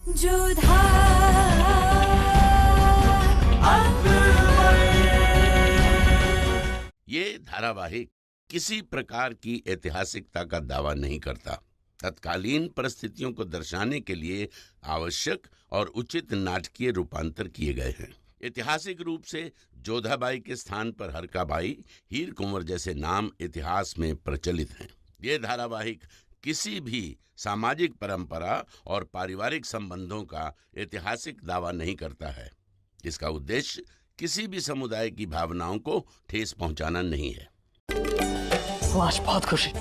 जोधा ये धारावाहिक किसी प्रकार की ऐतिहासिकता का दावा नहीं करता। तत्कालीन परिस्थितियों को दर्शाने के लिए आवश्यक और उचित नाटकीय रूपांतर किए गए हैं। ऐतिहासिक रूप से जोधाबाई के स्थान पर हरकाबाई, हीर कुंवर जैसे नाम इतिहास में प्रचलित हैं। ये धारावाहिक किसी भी सामाजिक परंपरा और पारिवारिक संबंधों का ऐतिहासिक दावा नहीं करता है। इसका उद्देश्य किसी भी समुदाय की भावनाओं को ठेस पहुंचाना नहीं है। आज बहुत खुशी,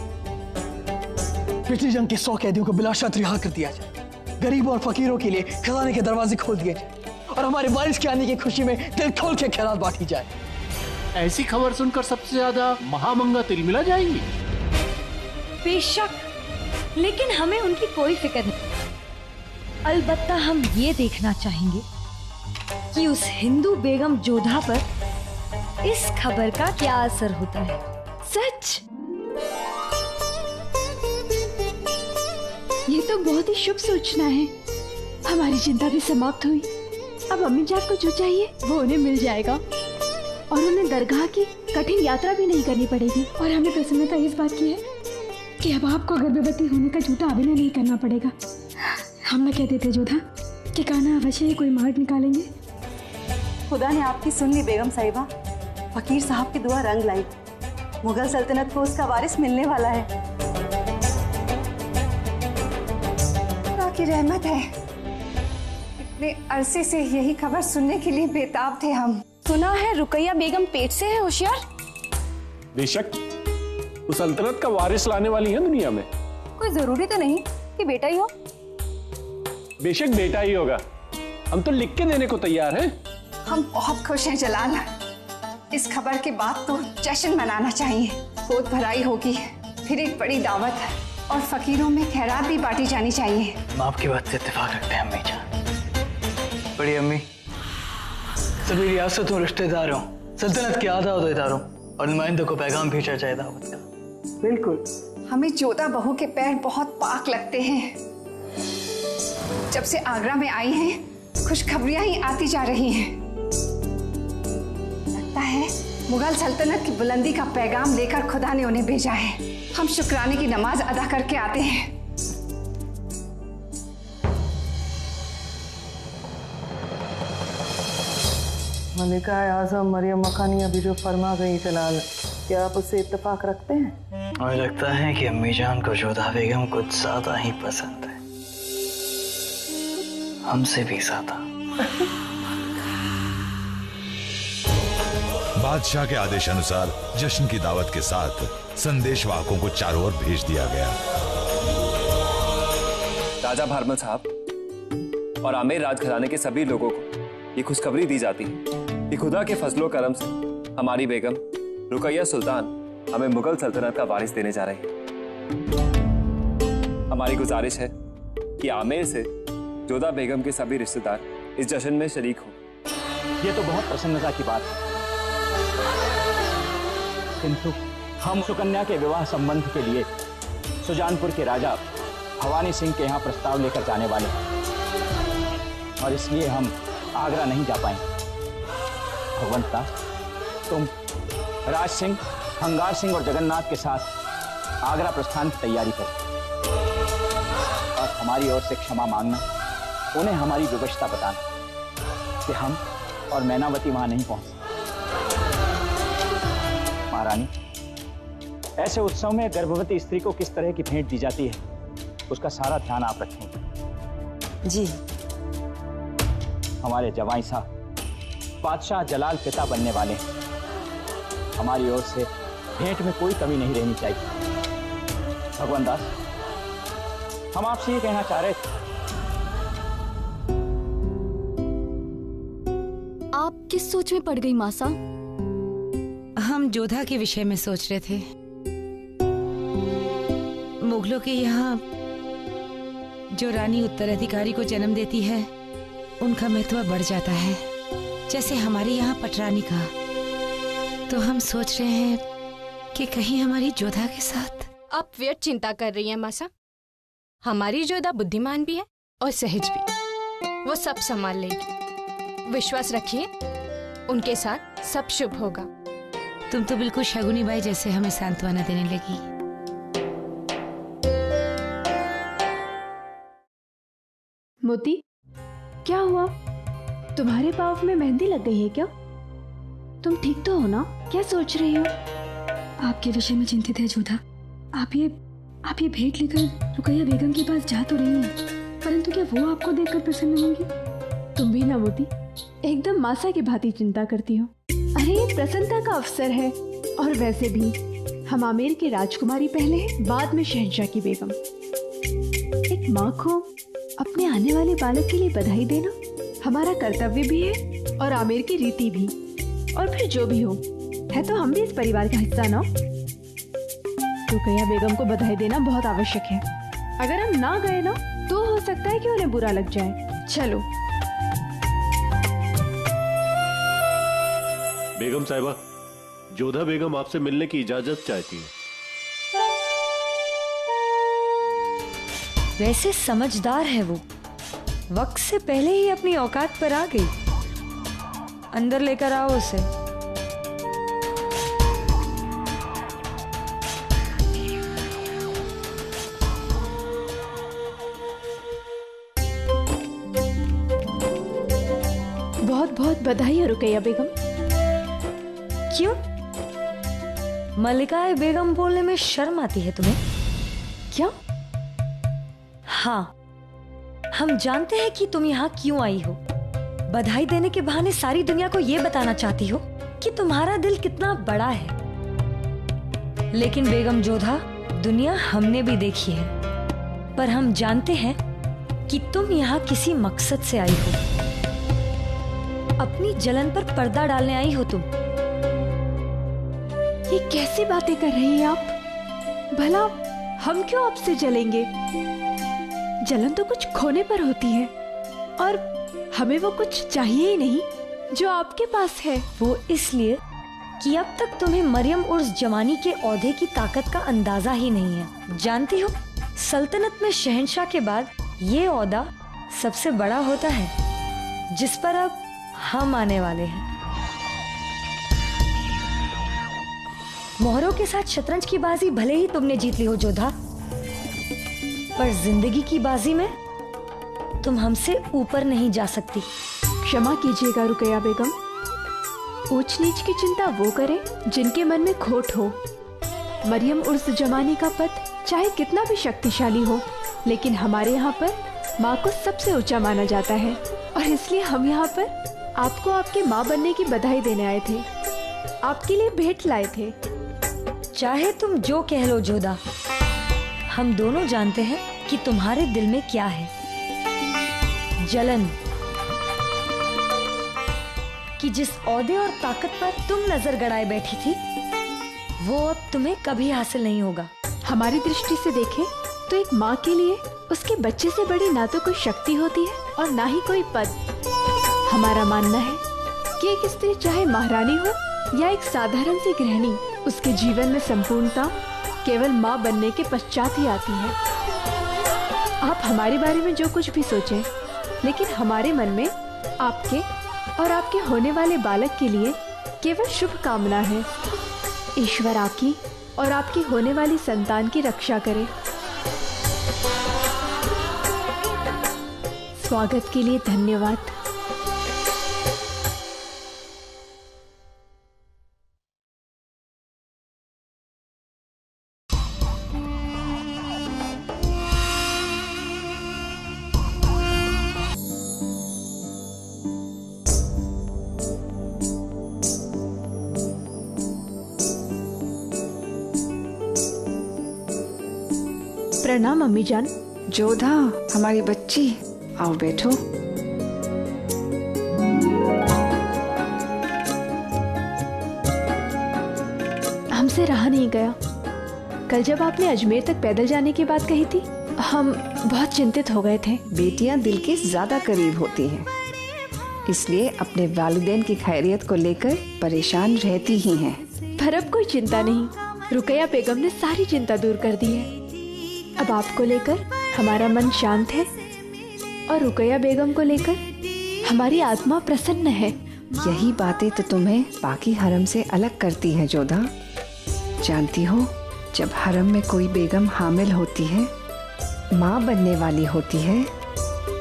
पिछली जंग के 100 कैदियों को बिलाशर्त रिहा कर दिया जाए, गरीबों और फकीरों के लिए खजाने के दरवाजे खोल दिए जाए और हमारे वारिस के आने की खुशी में दिल खोल के खैरात बांटी जाए। ऐसी खबर सुनकर सबसे ज्यादा महामंगा तिलमिला जाएंगी। बेशक, लेकिन हमें उनकी कोई फिक्र नहीं। अलबत्ता हम ये देखना चाहेंगे कि उस हिंदू बेगम जोधा पर इस खबर का क्या असर होता है। सच, ये तो बहुत ही शुभ सूचना है। हमारी चिंता भी समाप्त हुई। अब अम्मी जान को जो चाहिए वो उन्हें मिल जाएगा और उन्हें दरगाह की कठिन यात्रा भी नहीं करनी पड़ेगी। और हमें प्रसन्नता इस बात की है कि अब आपको गर्भवती होने का झूठा अभिनय नहीं करना पड़ेगा। हम न कहते थे जोधा कि कान्हा अवश्य ही कोई मार्ग निकालेंगे। खुदा ने आपकी सुन ली बेगम साहिबा। फकीर साहब की दुआ रंग लाई। मुगल सल्तनत को उसका वारिस मिलने वाला है। खुदा की रहमत है। इतने अरसे से यही खबर सुनने के लिए बेताब थे हम। सुना है रुकैया बेगम पेट से है होशियार। बेशक वो सल्तनत का वारिस लाने वाली है दुनिया में। कोई जरूरी तो नहीं कि बेटा ही हो। बेशक बेटा ही होगा। हम तो लिख के देने को तैयार हैं। हम बहुत खुश हैं जलाल। इस खबर के बाद तो जश्न मनाना चाहिए। गोद भराई होगी, फिर एक बड़ी दावत और फकीरों में खैरात भी बांटी जानी चाहिए। हम आपकी बात से इत्तेफाक रखते हैं अम्मी जान। बड़ी अम्मी, सभी रियासतों, रिश्तेदारों, सल्तनत के आधा उहदेदारों और नुमाइंदों को पैगाम भेजा जाए दावत का। बिल्कुल। हमें जोधा बहू के पैर बहुत पाक लगते हैं। जब से आगरा में आई हैं, खुशखबरियां ही आती जा रही हैं। लगता है मुगल सल्तनत की बुलंदी का पैगाम लेकर खुदा ने उन्हें भेजा है। हम शुक्राने की नमाज अदा करके आते हैं। मलिका आज़म मरियम मखानी अभी जो फरमा गई जलाल, क्या आप उससे इत्तेफाक रखते हैं? मुझे लगता है कि अम्मी जान को जोधा बेगम कुछ ज्यादा ही पसंद है, हमसे भी ज्यादा। बादशाह के आदेश अनुसार जश्न की दावत के साथ संदेशवाहकों को चारों ओर भेज दिया गया। राजा भारमल साहब और आमेर राजघराने के सभी लोगों को ये खुशखबरी दी जाती है कि खुदा के फजलो करम से हमारी बेगम रुकैया सुल्तान हमें मुगल सल्तनत का वारिस देने जा रही है। हमारी गुजारिश है कि आमेर से जोधा बेगम के सभी रिश्तेदार इस जश्न में शरीक हो। ये तो बहुत प्रसन्नता की बात है, किंतु हम सुकन्या के विवाह संबंध के लिए सुजानपुर के राजा भवानी सिंह के यहाँ प्रस्ताव लेकर जाने वाले हैं और इसलिए हम आगरा नहीं जा पाएंगे। भगवंत दास, तुम राज सिंह, हंगार सिंह और जगन्नाथ के साथ आगरा प्रस्थान की तैयारी करो और हमारी ओर से क्षमा मांगना, उन्हें हमारी विवशता बताना कि हम और मैनावती वहां नहीं पहुंच सकते। महारानी, ऐसे उत्सव में गर्भवती स्त्री को किस तरह की भेंट दी जाती है, उसका सारा ध्यान आप रखेंगे। जी। हमारे जवाई साहब बादशाह जलाल पिता बनने वाले हैं। हमारी ओर से भेंट में कोई कमी नहीं रहनी चाहिए। भगवान दास, हम आपसे ये कहना चाह रहे थे। आप किस सोच में पड़ गई मासा? हम जोधा के विषय में सोच रहे थे। मुगलों के यहाँ जो रानी उत्तराधिकारी को जन्म देती है, उनका महत्व बढ़ जाता है, जैसे हमारे यहाँ पटरानी का। तो हम सोच रहे हैं कि कहीं हमारी जोधा के साथ। आप व्यर्थ चिंता कर रही हैं मासा। हमारी जोधा बुद्धिमान भी है और सहज भी। वो सब संभाल लेगी। विश्वास रखिए, उनके साथ सब शुभ होगा। तुम तो बिल्कुल शगुनी बाई जैसे हमें सांत्वना देने लगी। मोती, क्या हुआ? तुम्हारे पाँव में मेहंदी लग गई है क्या? तुम ठीक तो हो ना? क्या सोच रही हो? आपके विषय में चिंतित है जोधा। आप ये भेंट लेकर रुकैया बेगम के पास जा तो रही हैं, परंतु क्या वो आपको देखकर प्रसन्न होंगी? तुम भी ना मोती, एकदम मासा की भांति चिंता करती हो। अरे ये प्रसन्नता का अवसर है, और वैसे भी हम आमेर की राजकुमारी पहले हैं, बाद में शहंशाह की बेगम। एक माँ को अपने आने वाले बालक के लिए बधाई देना हमारा कर्तव्य भी है और आमेर की रीति भी। और फिर जो भी हो, है तो हम भी इस परिवार का हिस्सा ना। रुकैया बेगम को बधाई देना बहुत आवश्यक है। अगर हम ना गए ना तो हो सकता है कि उन्हें बुरा लग जाए। चलो। बेगम साहिबा, जोधा बेगम आपसे मिलने की इजाजत चाहती है। वैसे समझदार है वो, वक्त से पहले ही अपनी औकात पर आ गई। अंदर लेकर आओ उसे। बहुत बहुत बधाई है रुकैया बेगम। क्यों? मल्लिकाए बेगम बोलने में शर्म आती है तुम्हें क्या? हाँ, हम जानते हैं कि तुम यहाँ क्यों आई हो। बधाई देने के बहाने सारी दुनिया को ये बताना चाहती हो कि तुम्हारा दिल कितना बड़ा है। लेकिन बेगम जोधा, दुनिया हमने भी देखी है, पर हम जानते हैं कि तुम यहाँ किसी मकसद से आई हो। अपनी जलन पर पर्दा डालने आई हो तुम। ये कैसी बातें कर रही हैं आप? भला हम क्यों आपसे जलेंगे? जलन तो कुछ खोने पर होती है, और हमें वो कुछ चाहिए ही नहीं जो आपके पास है। वो इसलिए कि अब तक तुम्हें मरियम उर्स जमानी के ओहदे की ताकत का अंदाजा ही नहीं है। जानती हो, सल्तनत में शहंशाह के बाद ये ओहदा सबसे बड़ा होता है, जिस पर अब हम आने वाले हैं। मोहरों के साथ शतरंज की बाजी भले ही तुमने जीत ली हो जोधा, पर जिंदगी की बाजी में तुम हमसे ऊपर नहीं जा सकती। क्षमा कीजिएगा रुकैया बेगम। ऊंच नीच की चिंता वो करे जिनके मन में खोट हो। मरियम उर्स जमानी का पद चाहे कितना भी शक्तिशाली हो, लेकिन हमारे यहाँ पर माँ को सबसे ऊंचा माना जाता है, और इसलिए हम यहाँ पर आपको आपके माँ बनने की बधाई देने आए थे। आपके लिए भेंट लाए थे। चाहे तुम जो कह लो जोधा, हम दोनों जानते हैं कि तुम्हारे दिल में क्या है। जलन कि जिस ओहदे और ताकत पर तुम नजर गड़ाए बैठी थी, वो अब तुम्हें कभी हासिल नहीं होगा। हमारी दृष्टि से देखें तो एक माँ के लिए उसके बच्चे से बड़ी ना तो कोई शक्ति होती है और ना ही कोई पद। हमारा मानना है कि एक स्त्री चाहे महारानी हो या एक साधारण सी गृहिणी, उसके जीवन में संपूर्णता केवल माँ बनने के पश्चात ही आती है। आप हमारे बारे में जो कुछ भी सोचें, लेकिन हमारे मन में आपके और आपके होने वाले बालक के लिए केवल शुभ कामना है। ईश्वर आपकी और आपकी होने वाली संतान की रक्षा करे। स्वागत के लिए धन्यवाद। प्रणाम अम्मी जान। जोधा, हमारी बच्ची, आओ बैठो। हमसे रहा नहीं गया। कल जब आपने अजमेर तक पैदल जाने की बात कही थी, हम बहुत चिंतित हो गए थे। बेटियां दिल के ज्यादा करीब होती हैं, इसलिए अपने वालिदैन की खैरियत को लेकर परेशान रहती ही हैं। पर अब कोई चिंता नहीं, रुकैया बेगम ने सारी चिंता दूर कर दी है। अब आपको लेकर हमारा मन शांत है। और रुकैया बेगम को लेकर हमारी आत्मा प्रसन्न है। यही बातें तो तुम्हें बाकी हरम से अलग करती हैं जोधा। जानती हो, जब हरम में कोई बेगम हामिल होती है, माँ बनने वाली होती है,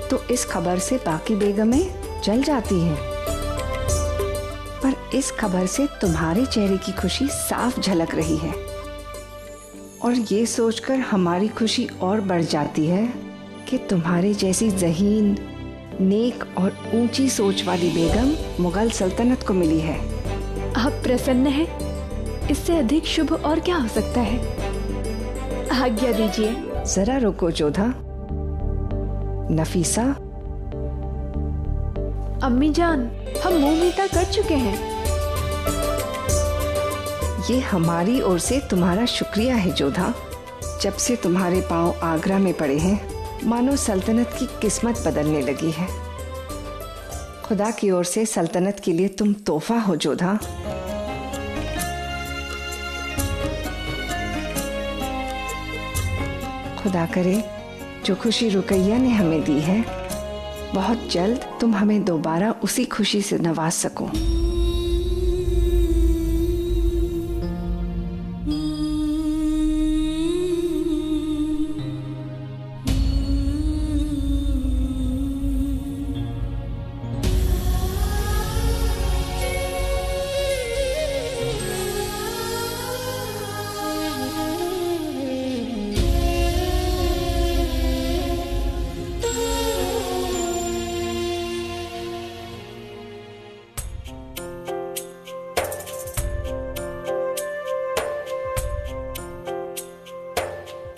तो इस खबर से बाकी बेगमें जल जाती हैं। पर इस खबर से तुम्हारे चेहरे की खुशी साफ झलक रही है और ये सोचकर हमारी खुशी और बढ़ जाती है कि तुम्हारे जैसी ज़हीन, नेक और ऊंची सोच वाली बेगम मुगल सल्तनत को मिली है। आप प्रसन्न हैं? इससे अधिक शुभ और क्या हो सकता है? आज्ञा दीजिए। जरा रुको जोधा। नफीसा। अम्मी जान, हम मुंह मीठा कर चुके हैं। ये हमारी ओर से तुम्हारा शुक्रिया है जोधा। जब से तुम्हारे पांव आगरा में पड़े हैं, मानो सल्तनत की किस्मत बदलने लगी है। खुदा की ओर से सल्तनत के लिए तुम तोहफा हो जोधा। खुदा करे जो खुशी रुकैया ने हमें दी है, बहुत जल्द तुम हमें दोबारा उसी खुशी से नवाज सको।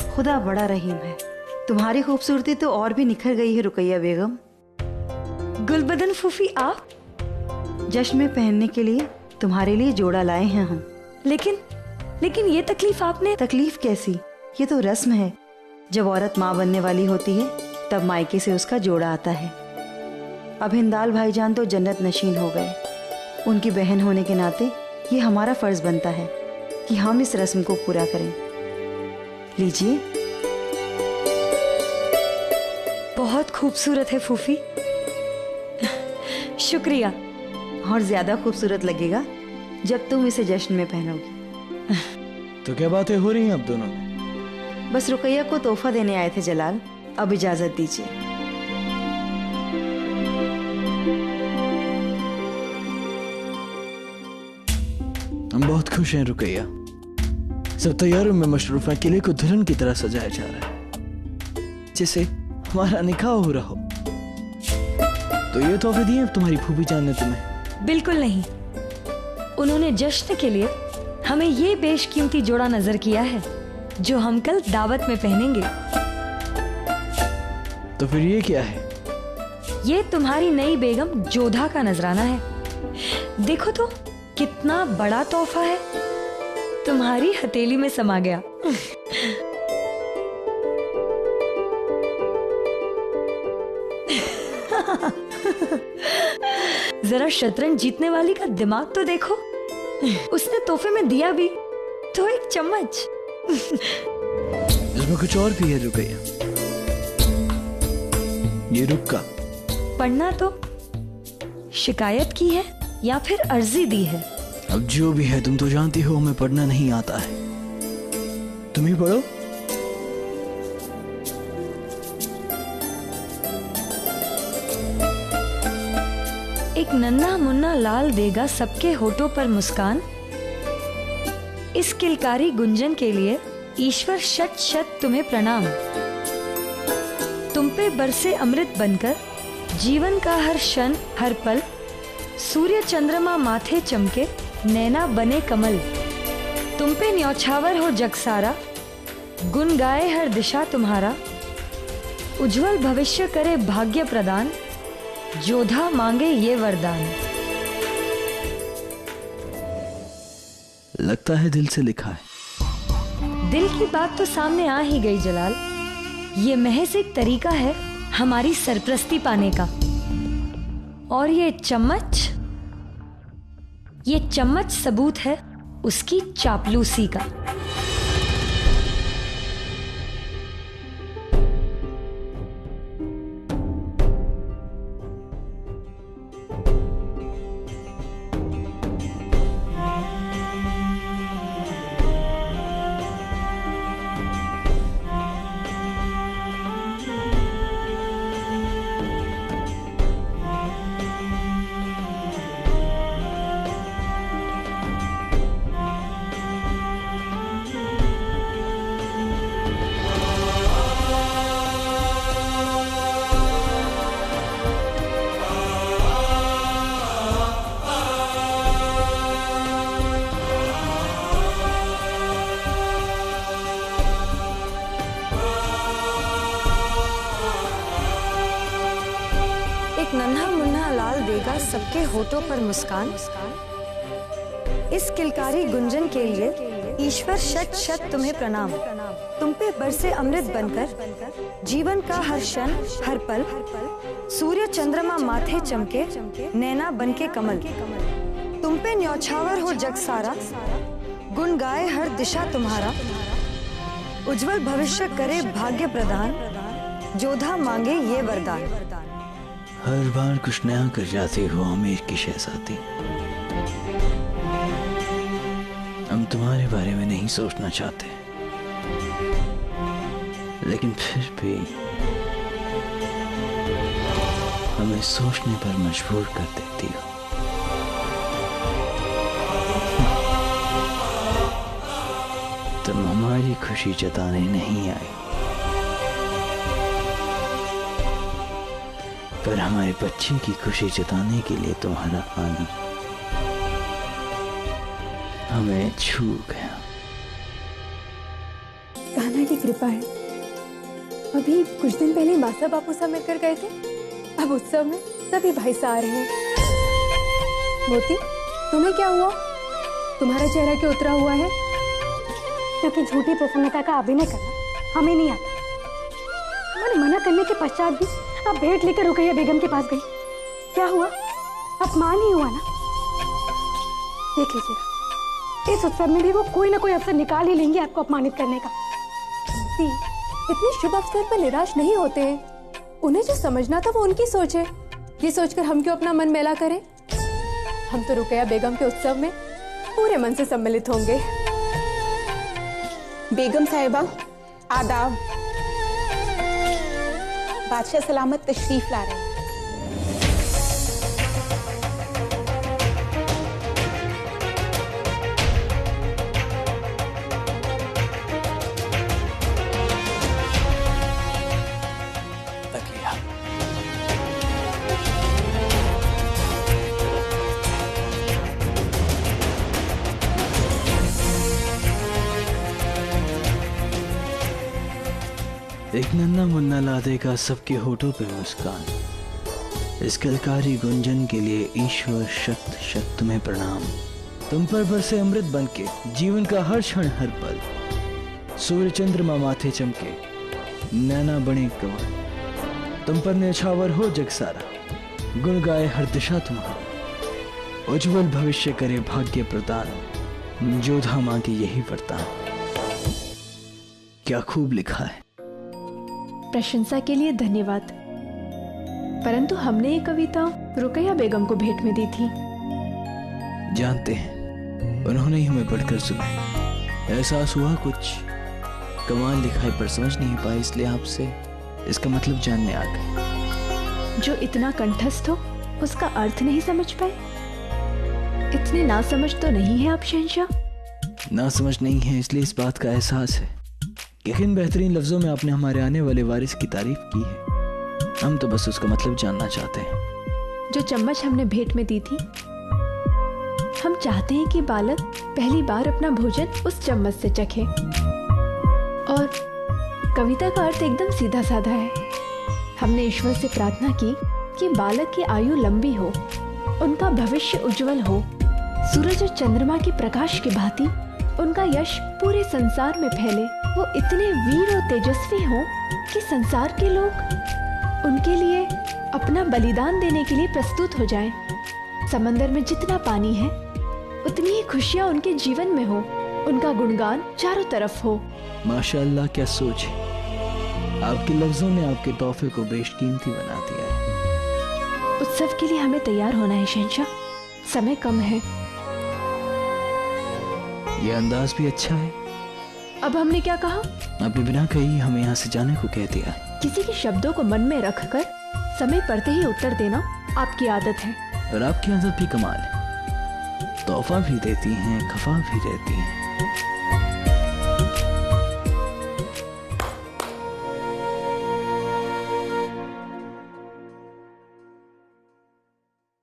खुदा बड़ा रहीम है। तुम्हारी खूबसूरती तो और भी निखर गई है रुकैया बेगम। गुलबदन फूफी, आप जश्न में पहनने के लिए तुम्हारे लिए जोड़ा लाए हैं हम। लेकिन ये तकलीफ आपने। तकलीफ कैसी, ये तो रस्म है। जब औरत माँ बनने वाली होती है तब मायके से उसका जोड़ा आता है। अब हिंदाल भाईजान तो जन्नत नशीन हो गए। उनकी बहन होने के नाते ये हमारा फर्ज बनता है कि हम इस रस्म को पूरा करें। लीजिए। बहुत खूबसूरत है फूफी। शुक्रिया। और ज्यादा खूबसूरत लगेगा जब तुम इसे जश्न में पहनोगी। तो क्या बातें हो रही हैं अब दोनों में? बस रुकैया को तोहफा देने आए थे जलाल। अब इजाजत दीजिए। हम बहुत खुश हैं रुकैया। सब तैयारियों में मशरूफ है। किले को दुल्हन की तरह सजाया जा रहा है, जैसे हमारा निकाह हो रहा हो। तो ये तोहफे दिए तुम्हारी फूफी जान ने तुम्हें? बिल्कुल नहीं। उन्होंने जश्न के लिए हमें ये बेशकीमती जोड़ा नजर किया है जो हम कल दावत में पहनेंगे। तो फिर ये क्या है? ये तुम्हारी नई बेगम जोधा का नजराना है। देखो तो कितना बड़ा तोहफा है, तुम्हारी हथेली में समा गया। जरा शतरंज जीतने वाली का दिमाग तो देखो। उसने तोहफे में दिया भी तो एक चम्मच। इसमें कुछ और भी है रुकैया। ये रुक्का पढ़ना तो शिकायत की है या फिर अर्जी दी है? अब जो भी है, तुम तो जानती हो हमें पढ़ना नहीं आता है। तुम ही पढ़ो। एक नन्हा मुन्ना लाल देगा सबके होठों पर मुस्कान। इस किलकारी गुंजन के लिए ईश्वर शत शत तुम्हें प्रणाम। तुम पे बरसे अमृत बनकर जीवन का हर क्षण हर पल, सूर्य चंद्रमा माथे चमके नैना बने कमल। तुम पे न्यौछावर हो जग सारा, गुन गाए हर दिशा तुम्हारा। उज्जवल भविष्य करे भाग्य प्रदान, जोधा मांगे ये वरदान। लगता है दिल से लिखा है। दिल की बात तो सामने आ ही गई जलाल। ये महज एक तरीका है हमारी सरप्रस्ती पाने का। और ये चम्मच सबूत है उसकी चापलूसी का। एक नन्हा मुन्ना लाल देगा सबके होठों पर मुस्कान। इस किलकारी गुंजन के लिए ईश्वर शत शत तुम्हें प्रणाम। तुम पे बरसे अमृत बनकर जीवन का हर क्षण हर पल, सूर्य चंद्रमा माथे चमके नैना बनके कमल। तुम पे न्यौछावर हो जग सारा, गुण गाए हर दिशा तुम्हारा। उज्जवल भविष्य करे भाग्य प्रदान, जोधा मांगे ये वरदान। हर बार कुछ नया कर जाती हो अमीर की शहजादी। हम तुम्हारे बारे में नहीं सोचना चाहते, लेकिन फिर भी हमें सोचने पर मजबूर कर देती हो। तुम हमारी खुशी जताने नहीं आई, पर हमारे बच्चे की खुशी जताने के लिए तुम्हारा आना हमें छू गया। कान्हा की कृपा है। अभी कुछ दिन पहले मासा बापू सब मिलकर गए थे, अब उत्सव में सभी भाई सा आ रहे हैं। मोती, तुम्हें क्या हुआ? तुम्हारा चेहरा क्यों उतरा हुआ है? क्योंकि झूठी प्रसन्नता का अभिनय करना हमें नहीं आता। हमारे मना करने के पश्चात भी आप भेंट लेकर रुकैया बेगम के पास गई। क्या हुआ? अपमान ही हुआ ना? देख लीजिएगा, इस उत्सव में भी वो कोई ना कोई अवसर निकाल ही लेंगे आपको अपमानित करने का। इतने शुभ अवसर पर निराश नहीं होते हैं। उन्हें जो समझना था वो उनकी सोच है। ये सोचकर हम क्यों अपना मन मैला करें? हम तो रुकैया बेगम के उत्सव में पूरे मन से सम्मिलित होंगे। बेगम साहिबा, आदाब। बादशाह सलामत तशरीफ ला रहे हैं। एक नन्ना मुन्ना ला देगा सबके होठों पे मुस्कान। इस कलकारी गुंजन के लिए ईश्वर शत शत तुम्हें प्रणाम। तुम पर बरसे अमृत बनके जीवन का हर क्षण हर पल, सूर्य चंद्रमा माथे चमके नैना बने कमल। तुम पर न्यौछावर हो जग सारा, गुण गाए हर दिशा तुम्हारा। उज्जवल भविष्य करे भाग्य प्रदान, जोधा मांगे यही वरदान। क्या खूब लिखा है। प्रशंसा के लिए धन्यवाद, परंतु हमने ये कविता रुकैया बेगम को भेंट में दी थी। जानते हैं, उन्होंने ही हमें पढ़कर सुनाई। एहसास हुआ कुछ कमाल लिखा है, पर समझ नहीं पाए, इसलिए आपसे इसका मतलब जानने आ गए। जो इतना कंठस्थ हो उसका अर्थ नहीं समझ पाए? इतने नासमझ तो नहीं है आप शहंशाह? नासमझ नहीं है, इसलिए इस बात का एहसास है कि किन बेहतरीन लफ्जों में आपने हमारे आने वाले वारिस की तारीफ की है। हम तो बस उसका मतलब जानना चाहते हैं। जो चम्मच हमने भेंट में दी थी, हम चाहते हैं कि बालक पहली बार अपना भोजन उस चम्मच से चखे। और कविता का अर्थ एकदम सीधा साधा है। हमने ईश्वर से प्रार्थना की कि बालक की आयु लंबी हो, उनका भविष्य उज्जवल हो, सूरज और चंद्रमा के प्रकाश की भांति उनका यश पूरे संसार में फैले। वो इतने वीर और तेजस्वी हों कि संसार के लोग उनके लिए अपना बलिदान देने के लिए प्रस्तुत हो जाएं। समंदर में जितना पानी है उतनी ही खुशियां उनके जीवन में हो, उनका गुणगान चारों तरफ हो। माशाअल्लाह, क्या सोच है। आपके लफ्जों ने आपके तोहफे को बेशकीमती बना दिया है। उत्सव के लिए हमें तैयार होना है शहंशाह, समय कम है। ये अंदाज भी अच्छा है। अब हमने क्या कहा? आपने बिना कही हमें यहाँ से जाने को कह दिया। किसी के शब्दों को मन में रखकर समय पड़ते ही उत्तर देना आपकी आदत है। और आपकी आदत भी कमाल है, तोहफा भी देती हैं, खफा भी रहती हैं।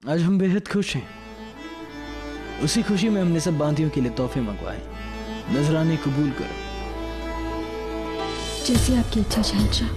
आज हम बेहद खुश हैं। उसी खुशी में हमने सब बांदियों के लिए तोहफे मंगवाए। नजराने कबूल करो। जैसी आपकी इच्छा शहंशाह।